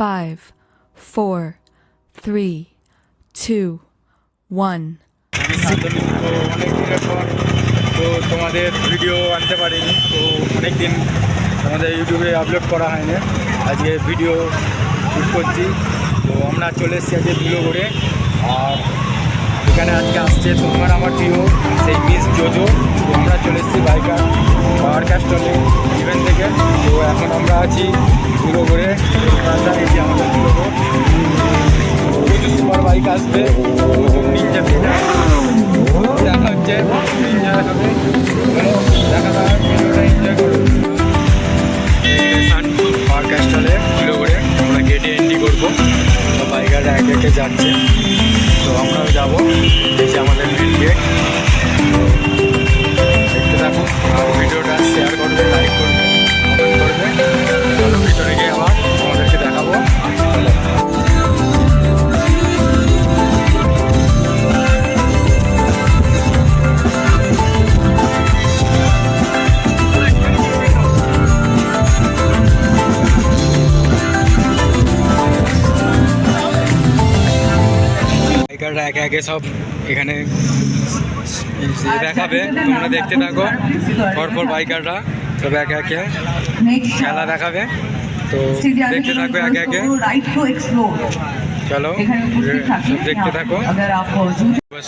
5, 4, 3, 2, 1. অনেক দিনের পর তো তোমাদের ভিডিও আনতে পারিনি, তো অনেক দিন আমাদের ইউটিউবে আপলোড করা হয়নি। আজকে ভিডিও শ্যুট করছি। তো আমরা চলে এসেছি আজকে ধুলোগড়ে। আর এখানে আজকে আসছে তোমার আমার প্রিয় সেই মিস জোজো। তো আমরা চলে এসেছি বাইকার পাওয়ার ক্যাস্টলে ইভেন্ট থেকে। তো এখন আমরা আছি ধুলোগড়ে, এই যে আমাদের ধুলোগড়। প্রচুর সুপার বাইক আসবে, প্রচুর নিনজা দেখা হচ্ছে, এনজয় হবে। দেখা যাক, ভিডিওটা এনজয় করুন। পাওয়ার ক্যাস্টলে ধুলোগড়ে আমরা গেটে এন্ট্রি করবো। তো বাইকাররা একে একে যাচ্ছে, তো আমরাও যাবো। এই যে আমাদের মেন গেট। দেখতে থাকুন আর ভিডিওটা শেয়ার করবে, লাইক করবে, কমেন্ট করবে। চলো ভিতরে গিয়ে আবার আমাদেরকে দেখাবো। বাইকাররা একে একে সব এখানে দেখাবে, তোমরা দেখতে থাকো। পরপর বাইকাররা সব একে একে খেলা দেখাবে, তো দেখতে থাকো একে একে। চলো সব দেখতে থাকো।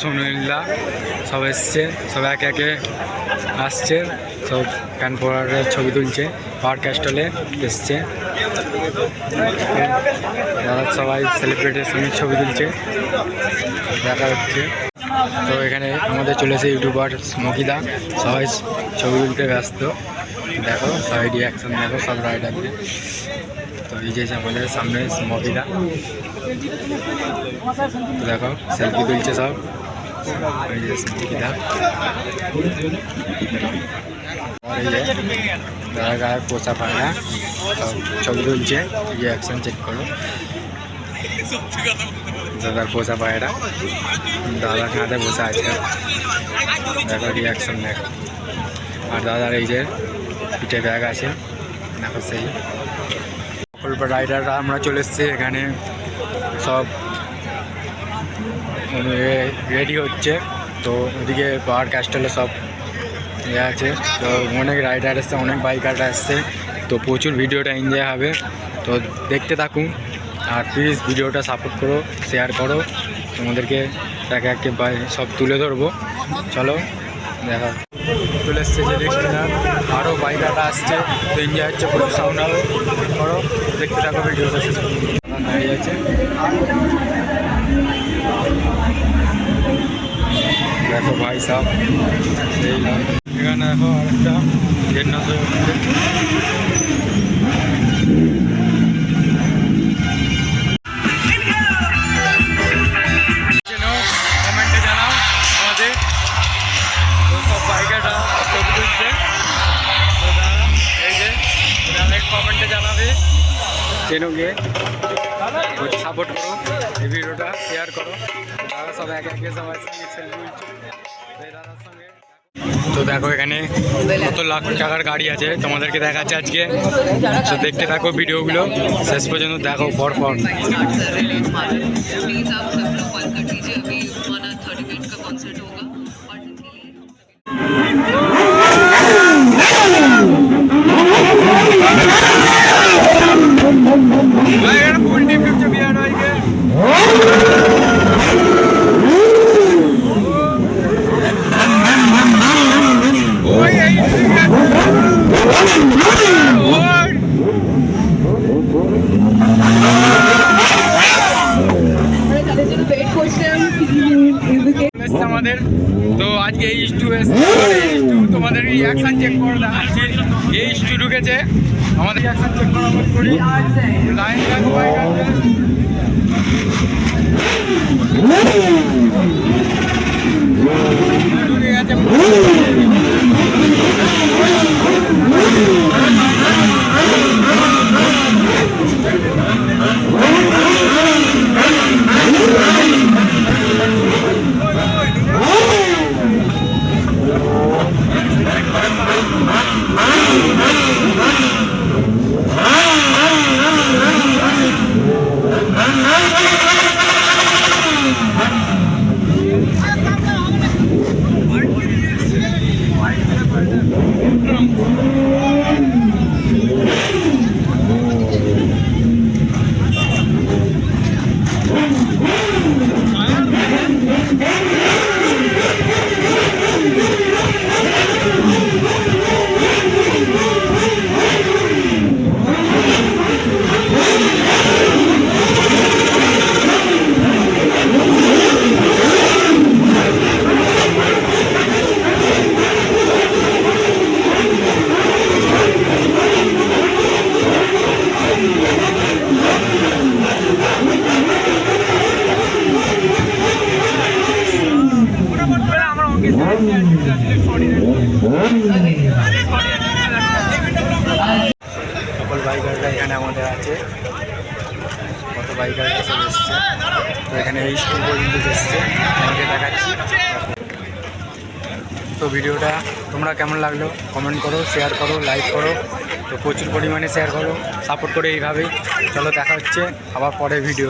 সুনীলদা সব এসছে, সব একে একে আসছে, সব ফ্যান ফলোয়ারের ছবি তুলছে। পাওয়ার ক্যাস্টলে এসছে, যারা সবাই সেলিব্রিটির সঙ্গে ছবি তুলছে, দেখা হচ্ছে। তো এখানে আমাদের চলেছে ইউটিউবার স্মোকিদা, সবাই ছবি তুলতে ব্যস্ত। দেখো সবাই রিয়াকশন দেখো সব রাইডারদের। তো এই যে আমাদের সামনে স্মোকিদা, দেখো সেলফি তুলছে সব। এই যে স্মোকিদা, আর এই যে যারা গায়ে পোষা পায় না সব ছবি তুলছে। রিয়াকশন চেক করো, দাদার পোষা পায়রা দাদার কাঁধে বসে আছে, দেখো রিয়াকশন দেখো। আর দাদার এই যে পিঠে ব্যাগ আছে, দেখো সেই সকল রাইডাররা আমরা চলে এসেছি এখানে। সব রেডি হচ্ছে, তো ওদিকে পাওয়ার ক্যাস্টলে সব ইয়ে আছে। তো অনেক রাইডার এসছে, অনেক বাইকাররা এসছে, তো প্রচুর ভিডিওটা এনজয় হবে। তো দেখতে থাকুন আর প্লিজ ভিডিওটা সাপোর্ট করো, শেয়ার করো। তোমাদেরকে একে একে সব তুলে ধরবো। চলো দেখা চলে এসছে যে রেস্টুরেন্ট, আরও বাইকাররা আসছে, তো এনজয় হচ্ছে, প্রচুর সাউন্ড আরও করো। দেখতে থাকো ভিডিওটা শেষ পর্যন্ত। দাঁড়িয়ে আছে, দেখো ভাই সাহেব সেই এখানে দেখো আরেকটা জেন্না কমেন্টে জানাও আমাদের। তো সব বাইকাররা ছবি তুলছে, তো এই যে কমেন্টে জানাবে চেনো গিয়ে সাপোর্ট করো, এই ভিডিওটা শেয়ার করো। তারা সব একে একে সবাই সঙ্গে সেলফি তুলছে দাদার সঙ্গে। তো দেখো এখানে কত লাখ টাকার গাড়ি আছে, তোমাদেরকে দেখাচ্ছে আজকে। তো দেখতে থাকো ভিডিওগুলো শেষ পর্যন্ত, দেখো পরপর। আমাদের তো আজকে এই তোমাদের রিয়াকশন চেক করে দেখাচ্ছে। এই ঢুকেছে, আমাদের রিয়াকশন চেক করা করি। লাইন দেখো ঢুকে গেছে। সকল বাইকাররা এখানে আমাদের আছে, কত বাইকার এসে এসছে। তো এখানে এই স্কুল পর্যন্ত এসছে, আমাকে দেখাচ্ছি। তো ভিডিওটা তোমরা কেমন লাগলো কমেন্ট করো, শেয়ার করো, লাইক করো। তো প্রচুর পরিমাণে শেয়ার করো, সাপোর্ট করো এইভাবেই। চলো দেখা হচ্ছে আবার পরে ভিডিও।